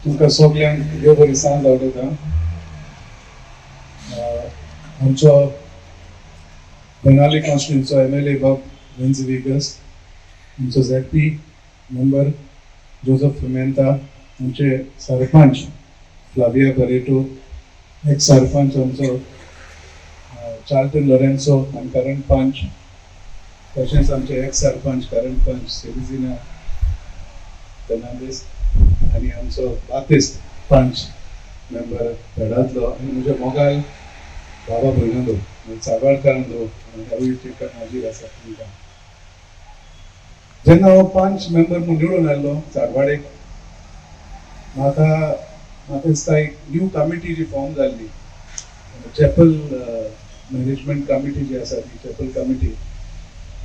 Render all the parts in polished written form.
तुमकां सगल्यांक देव बरी सांज आवडटा. आमचो बेनाली कॉन्स्टिट्युन्सीचो MLA बाब वेन्स विगस, आमचो ZP मेंबर जोसेफ फिमेंता, आमचे sarpanch Flavia Barreto, x sarpanch आमचो चार्ल्टन लोरेन्सो आनी करंट पंच, तशेंच आमचे एक्स सरपंच करंट पंच सेलिजिना फेर्नांडीस आनी आमचो बातिस्ट पंच मेंबर पेडांतलो आनी म्हजे मोगाल बाबा भयणांदो साबाळकारांदो ह्यावूय टिका मागीर आसा तुमकां. जेन्ना हांव पंच मेंबर म्हूण निवडून आयलो सारवाडेक, म्हाका दिसता एक न्यू कमिटी जी फॉर्म जाल्ली, चॅपल मॅनेजमेंट कमिटी जी आसा ती चॅपल कमिटी,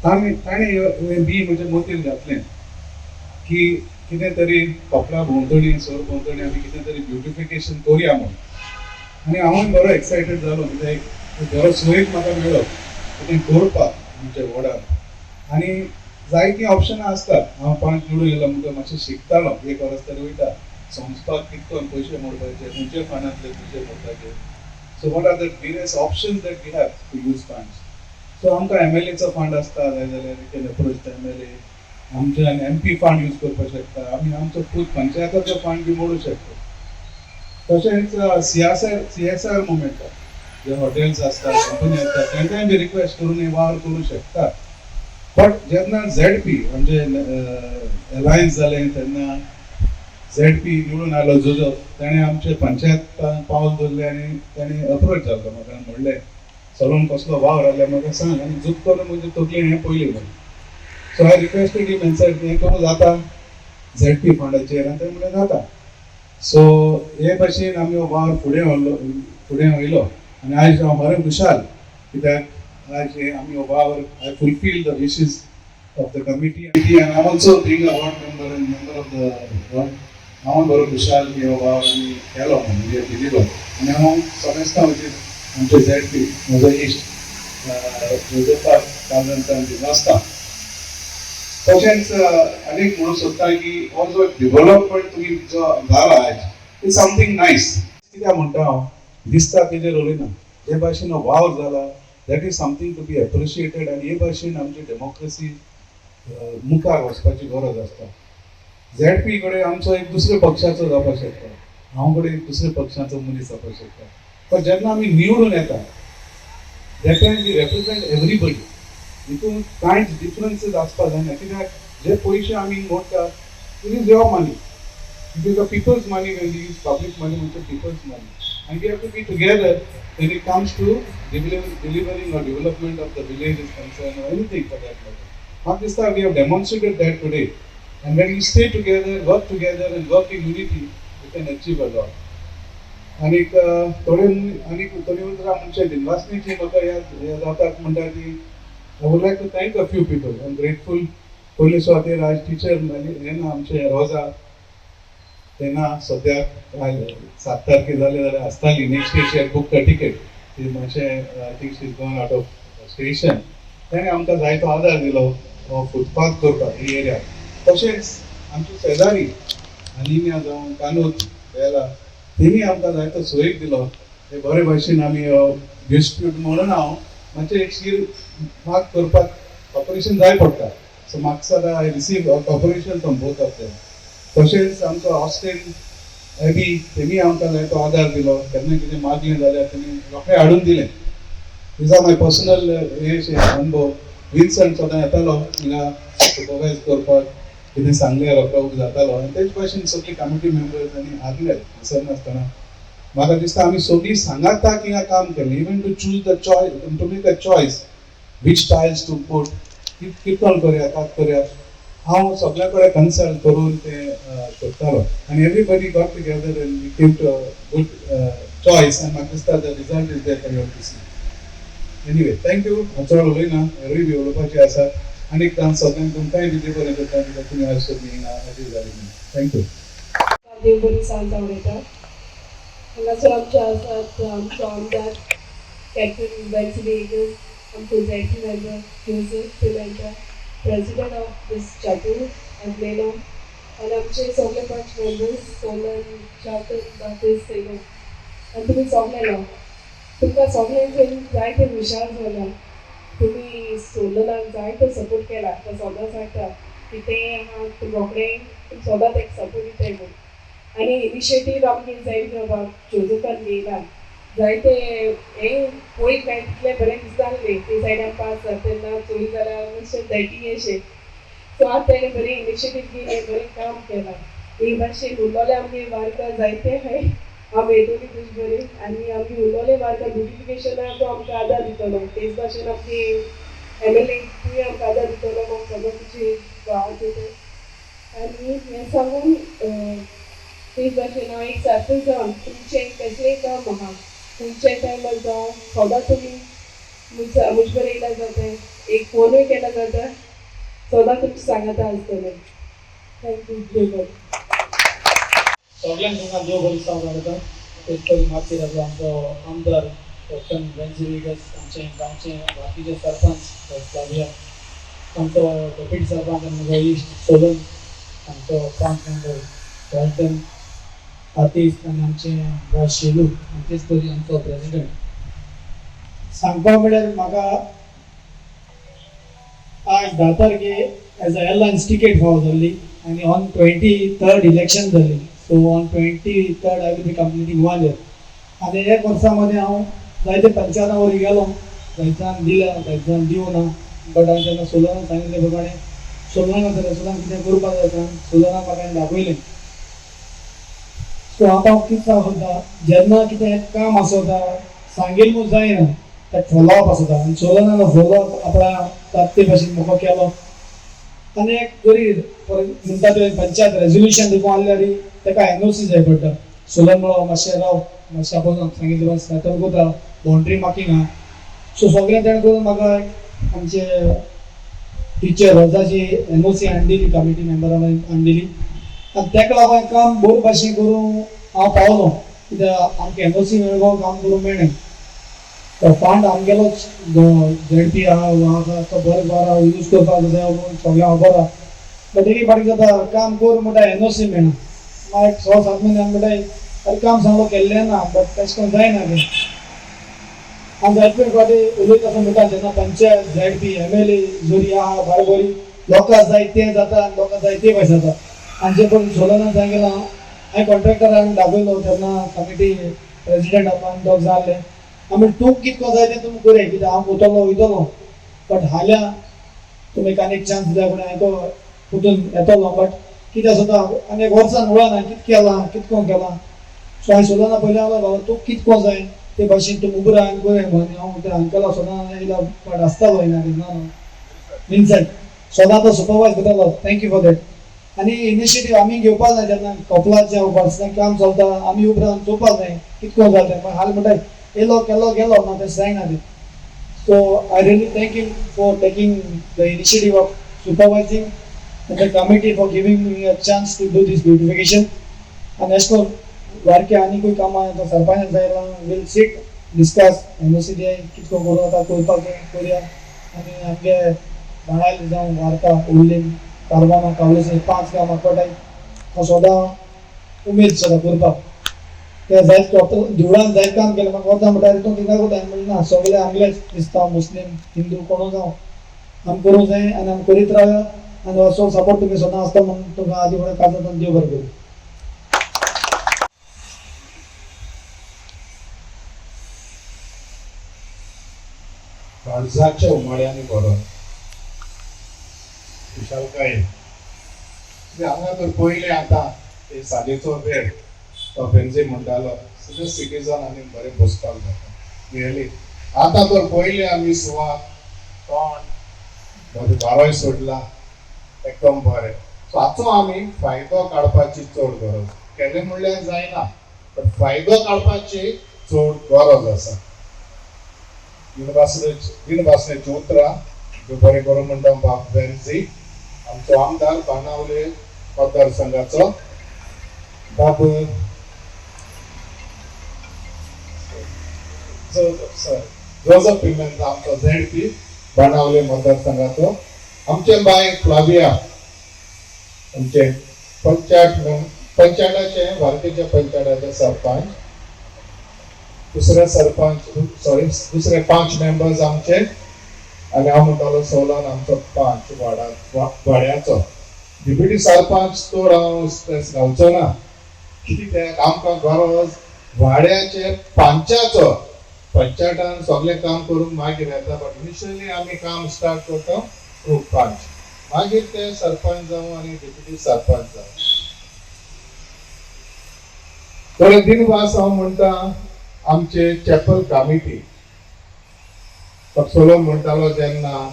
ताणें बी म्हज्या मतीन घातलें की कितें तरी कपडा भोंवतणी सोर भोंवतणी आमी कितें तरी ब्युटिफिकेशन करुया म्हणून. आनी हांवूय बरो एक्सायटेड जालो कित्याक बरो सोयीक म्हाका मेळ्ळो कितें करपाक आमच्या वॉर्डान. आनी जायतीं ऑप्शनां आसतात. हांव पंच निवडून येयलो म्हणटकीर मातशें शिकतालो, एक वरस तरी वयता संस्थाक कितको पयशे मोडपाचे, खंयचे फंडांतले पयशे मोडपाचे. So what are the various options that we have to use funds. So आमकां MLAचो फंड आसता, जाय जाल्यार we can approach the MLA. आमच्यान MP फंड यूज करपाक शकता, आमी आमचो खूब पंचायताचो फंड बी मोडूं शकता. तशेंच CSR मुवमेंट जे हॉटेल्स आसतात, कंपनी आसतात, तांकांय बी रिक्वेस्ट करून हे वावर करूं शकता. बट जेन्ना ZP म्हणजे अलायन्स जालें तेन्ना ZP निवडून आयलो जोजफ, ताणें आमचे पंचायत पावल दवरलें आनी ताणें अप्रोच जाल्लो म्हाका म्हणलें चलून कसलो वावर आसल्यार म्हाका सांग आनी जूत करून म्हणजे तकलेन हें पयलें म्हणून. सो हांवें रिक्वेस्टेड हिम एंड सेड हें करूं जाता ZP फंडाचेर, आनी तें म्हणलें जाता. सो हे भाशेन आमी हो वावर फुडें व्हयलो आनी आयज हांव बरें खुशाल कित्याक आयज आमी हो वावर I fulfil the wishes of the committee and I also being a ward member and member of the ward. हांव बरो खुशाल की हो वावर आमी केलो म्हणजे डिलिव्हर. आनी हांव समजता म्हणजे आमचे ZP म्हजो इश्ट जोसेफाक काळजांतल्यान दिनासता. तशेंच आनीक म्हणूंक सोदता की हो जो डेव्हलपमेंट तुमी जो जाला आयज इट्स समथींग नायस. कित्याक म्हणटा हांव दिसता तेजेर उलयना, जे भाशेन हो वावर जाला that is something to be appreciated. आनी हे भाशेन आमची डेमोक्रेसी मुखार वचपाची गरज आसता. ZP कडेन आमचो एक दुसऱ्या पक्षाचो जावपाक शकता, हांव कडेन एक दुसऱ्या पक्षाचो मनीस जावपाक शकता. पण जेन्ना आमी निवडून येता that time we represent everybody. हितून कांयच डिफरन्सीस आसपाक जायना कित्याक जे पयशे आमी मोडटा it is your money, it is the people's money. When we use public money म्हणजे people's money and we have to be together when it comes to delivering or development of the village is concerned or anything for that matter. Pakistan, we have demonstrated that today, and when we stay together and work in unity, we can achieve a lot. आनीक थोडे उतरां म्हणजे दिनवासनीची म्हाका याद जातात म्हणटा की I would like to thank a few people. I'm grateful. पयले सुवातेर आज टीचर हें आमचे रोजा तेन्ना सद्याक 7 तारखेर जाले जाल्यार आसताली next day she had book the ticket. ती मातशें आय थिंक शी इज गोन आउट ऑफ स्टेशन. ताणें आमकां जायतो आदार दिलो फुटपाथ करपाक ही एरिया. तशेंच आमचे शेजारी आनिमिया जावं कानूत बेला तेणी आमकां जायतो सोयीक दिलो. हे बरे भाशेन आमी डिस्प्यूट म्हणून हांव मातशें एक शीर माग करपाक ऑपरेशन जाय पडटा. सो म्हाका सदां I receive operation from both of them. तशेंच आमचो हॉस्टेल बी तेमी आमकां जायतो आदार दिलो. केन्ना कितें मागलें जाल्यार तेमी रोखडें हाडून दिलें. दिज आर माय पर्सनल हे अनुभव. विन्संट सदां येतालो हिंगा सुपरवायज करपाक, कितें सांगलें रोखडो जातालो आनी तेच भाशेन सगळीं कमिटी मेंबर्स आनी आदले विसरनासतना म्हाका दिसता आमी सगळीं सांगाताक हिंगा काम केलें. Even to choose the choice, to make a choice which tiles to put, कितकोन करया कात करया, हांव सगळ्या कडेन कन्सल्ट करून तें करतालो आनी everybody got together and we came to a good choice आनी म्हाका दिसता the result is there for your to see. Anyway thank you. हांव चड उलयना, एवरी बी उलोवपाचें आसा. आनीक सगळ्यांक तुमकांय बी देव बरें करता कित्याक तुमी आज सगळीं हिंगा हाजीर जालीं म्हणून. थँक्यू. देव बरी सांज आवडटा. हांगासर आमचे आसात आमचो आमदार कॅप्टन वेन्स विगस, आमचो ZP member Joseph Pimenta, president of this chapel, and Meno, आनी आमचे सगळे 5 मेंबर्स सोलन बातेस थंय आनी तुमी सगळे लो तुमकां सगळ्यांचेर जायते विचार जाला तुमी सोलनाक जायतो सपोर्ट केला तो सदां सांगता की तें आहा तूं रोखडें सदांच एक सपोर्ट दिताय म्हूण आनी इनिशिएटीव आमगे जायत घेवपाक जोजोपान घेयला जायते हे पळय काय तितलें बरें दिसतालें ते सायडान पास जाता तेन्ना चोरी जाल्यार मातशें जायती अशें सो आतां तेणें बरें इनिशिएटीव घेयलें बरें काम केलां हे भाशेन उरलोले आमगे वार्का जायते आहाय आमी येतली तुज बरें आनी आमगे उरलोले वार्का ब्युटिफिकेशनाक तो आमकां आदार दितलो तेच भाशेन आमगे एमएलए तुवें आमकां आदार दितलो मग सगळो तुजे गांवांत येता आनी हें सांगून तेच भाशेन हांव एक सरपंच जावन तुमचें कसलेंय काम आहा तुमच्या टायमार जावं सदां तुमी मुज बरें येयला जाता एक फोनूय केला जाता सदां तुमचें सांगाता आसतलें थँक्यू देव सगळ्यांक तुमकां देव बरी दिसांक वाडयता तेच तरी मागचे जातलो आमचो आमदार कॅप्टन बेन्सी विगस आमचे गांवचे बाकीचे सरपंच लागल्या आमचो डेप्युटी सरपंच आनी म्हजो इश्ट सोलन आमचो 5 मेंबर कॅप्टन आतीश आनी आमचे भाव शेलू आनी तेच तरी आमचो प्रेसिडेंट सांगपा म्हळ्यार म्हाका आज 10 तारखे एज अ एअरलायन्स टिकेट फावो जाल्ली आनी ऑन 23rd इलेक्शन जाली so on 23rd I will be completing 1 year आनी एक वर्सा मध्ये हांव जायते पंचायतां वरी गेलो थंयच्यान दिल्या थंयच्यान दिवना बट हांवें तेन्ना सोलनाक सांगिल्ले प्रमाणे सोलनाक जाल्यार सोलनाक कितें करपाक जाय सांग सोलनाक म्हाका हांवें दाखयलें सो आतां हांव कितें सांगता जेन्ना कितें काम आसता सांगिल्लो जायना तें फॉलोअप आसता आनी सोलनाक फॉलोअप आपणा ते भाशेन मोको केलो आनी एक जरी म्हणटा ते पंचायत रेजोल्युशन दिवपाक आसल्यार ताका एनओसी जाय पडटा सोलन म्हणो मातशें राव मातशें आपण सांगिल्लें सेटल करता बाउंड्री मार्कींग आहा सो सगळें तेणें करून म्हाका आमचे टिचर रोजाची एनओसी हाडली कमिटी मेंबरान हाडली आनी ताका लागून काम बरे भाशेन करूं हांव पावलो कित्याक आमकां एनओसी मेळगो काम करूंक मेळ्ळें तो फंड आमगेलो झेडपी आहा तो बरें बरो यूज करपाक जाय म्हणून सगळें खबर आहा बट एक फाटी जाता काम कर म्हणटा एनओसी मेळना मागीर 6-7 म्हयन्यान म्हणटा अरे काम सांगलो केल्लें ना बट तशें करून जायना तें आनी जायते फाटी उलयता आसतना म्हणटा जेन्ना पंचायत झेडपी एमएलए जोरी आहा बरें बरी लोकां जाय तें जाता आनी लोकां जाय ते भाशेन जाता आनी जे पळय सोलनान सांगिल्लें हांवें कॉन्ट्रॅक्टरांक दाखयलो तेन्ना कमिटी प्रेसिडेंट आपण दोग जाल्ले आमी तूं कितको जाय तें तुमी करे कित्याक हांव वयतलो वयतलो बट हाल्या तुमी आनी एक चान्स दिल्या फुडें हांवें तो परतून येतलो बट कितें जाता आनी एक वर्सान उडना कितें केलां कितको केलां सो हांवें सोलना पयलीं हांव बाबा तूं कितको जाय ते भाशेन तुमी उबो राव आनी करे म्हणून हांव त्या अंकला सोलना येयला बट आसतालो ना इनसायड सदां तो सुपरवायज करतालो थँक्यू फॉर दॅट आनी इनिशिएटीव आमी घेवपाक जाय जेन्ना कपलाचें पर्सनल काम चलता आमी उबो रावन चोवपाक जाय कितको जाय तें हाल म्हणटा येलो केलो गेलो ना तें जायना तें so I really thank you for taking the initiative of supervising and the committee for giving me a chance to do this beautification and as for Warke आनी कोई काम आया तो सरपंच जायला विल सिट डिस्कस एनओसी दे कितको करूं आतां करपाक करूया आनी आमगे बाणायले जावं वारका उरलीं कारवाना कावलेसे 5 कामां पटाय हांव सदां उमेद सदां करपाक ते जायत देवळान जायत काम केलें म्हाका वता म्हणटा तूं कित्याक कोता हांवें म्हणलें ना सगळे आमलेच क्रिस्तांव मुस्लीम हिंदू कोणू जावं आमी करूंक जाय आनी आमी करीत रावया आनी असो सपोर्ट तुमी सदां आसता म्हणून तुमकां आदी फुडें काजतान देव बरें करूं काळजाच्या उमाळ्यांनी बरो विशालकाय हांगा तर पयले आतां ते साजेचो वेळ तो बेन्झी म्हणटालो सगळे सिटीजन आनी बरें बसपाक जाता रियली आतां तर पयले आमी सुवात तोंड बारोय सोडला एकदम बरें सो हाचो आमी फायदो काडपाची चड गरज केलें म्हणल्यार जायना पण फायदो काडपाची चड गरज आसा दिनवासनेची उतरां बरें करूं म्हणटा बाब बेन्झी आमचो आमदार बाणावले मतदारसंघाचो बाब जोझफ पिमेंता आमचो झेडपी बाणावले मतदारसंघाचो आमचे बाय फ्लाविया आमचे पंचायताचे भारतीय पंचायताचे सरपंच, दुसरे 5 मेंबर्स आमचे, आणि हांव म्हणटालो सोलान आमचो 5 वाड्याचो. डिप्युटी सरपंच तो हांव स्ट्रेस घालचो ना, कित्याक आमकां गरज वाड्याचे पंचाचो. पंचायतान सगळें काम करून मागीर येता, बट इनिशियली आमी काम स्टार्ट करता ग्रूप 5, मागीर ते सरपंच जावं आनी डिप्युटी सरपंच जावं. थोडे दिनवास हांव म्हणटा आमचे चॅपल कमिटी. सोलो म्हणटालो जेन्ना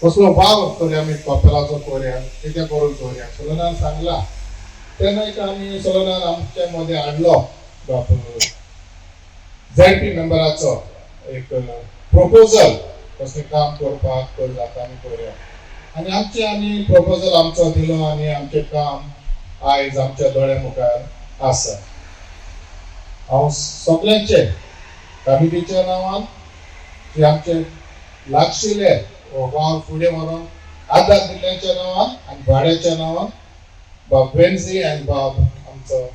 कसलो वाव तरी आमी कपेलाचो करूया, कितें करून करूया, सोलोनान सांगला. तेन्ना एक आमी सोलोनान आमचे मदें हाडलो ZP मेंबराचो एक प्रपोजल, कसलें काम करपाक कर जाता आमी करूया. आनी आमी प्रपोजल आमचो दिलो, आनी आमचें काम आयज आमच्या दोळे मुखार आसा. हांव सगळ्यांचे कमिटीच्या नांवान जे आमचे लागशिल्ले वाव फुडें व्हरोन आदार दिल्ल्याच्या नांवान आनी भाड्याच्या नांवान बाब वेन्सी आनी बाब आमचो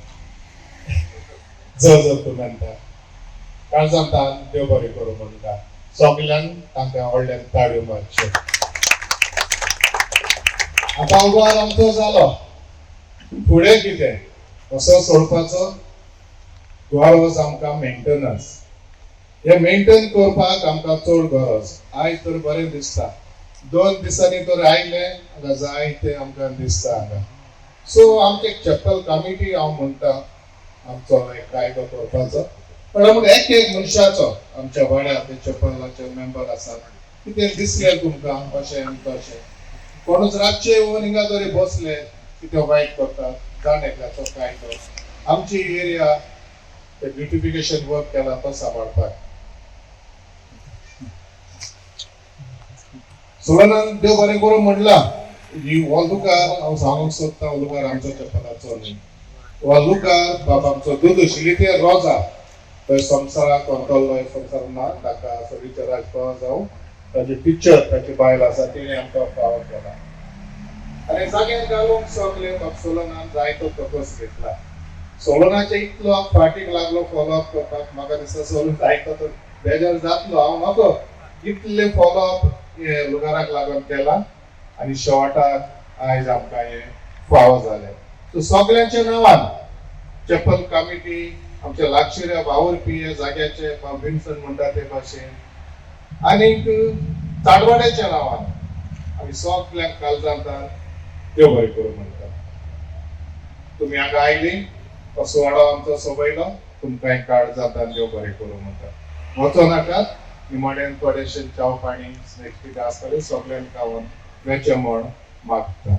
जर तूं म्हणटा काळजांतान देव बरें करूं म्हणटा. सगळ्यांक तांकां व्हडल्यान ताळयो मारच्यो. आतां उबार आमचो जालो, फुडें कितें कसो सोडपाचो. गरज आमकां मेंटेनन्स. हे मेंटेन करपाक आमकां चड गरज. आयज तर बरें दिसता, 2 दिसांनी तर आयले जाय ते आमकां दिसता हांगा. सो आमचे चॅपल कमिटी हांव म्हणटा आमचो एक कायदो करपाचो. पण एक मनशाचो आमच्या वाड्यार चॅपलाचे मेंबर आसात, कितें दिसलें तुमकां अशें तशें, कोणूच रातचे येवन हिंगा तरी बसले, कितें वायट करतात, जाण एकल्याचो कायदो. आमची एरिया ते ब्युटिफिकेशन वर्क केला तो सांबाळपाक. सोलनान देव बरें करूं म्हणला. ही वॉलुकार हांव सांगूंक सोदता, वॉलुकार आमचो चॅपलाचो न्ही. वॉलुकार बाबा आमचो दूद आशिल्ली ते रोजा थंय संवसाराक कोंतलो संवसार ना, ताका सगळीचे राजपाव जावं ताची टिचर ताची बायल आसा तिणें आमकां फावो केला. आनी जाग्यार घालूंक सगळे सोलनान जायतो तपस घेतला. सोलनाचे इतलो फाटीक लागलो फॉलोअप करपाक. म्हाका दिसता सोलन आयको तर बेजार जातलो. हांव म्हाका इतले फॉलोअप लुगाराक लागून केला आनी शेवटाक आयज आमकां हे फावो जाले. सो सगळ्यांच्या नांवान चॅपल कमिटी, आमच्या लागशिल्ल्या वावुरपी हे जाग्याचे विन्सन म्हणटा ते भाशेन, आनीक ताडवाड्याच्या नांवान आमी सगळ्यांक काळजांतान देव बरें करूं म्हणटा. तुमी हांगा आयली, असो वाडो आमचो सोबयलो, तुमकां काळजांतान देव बरें करूं म्हणटा. वचो नाकात. निमाणेन थोडेशें चाव पाणी नेक्स्ट कितें आसतलें सगळ्यांक खावून वेचे म्हण मागता.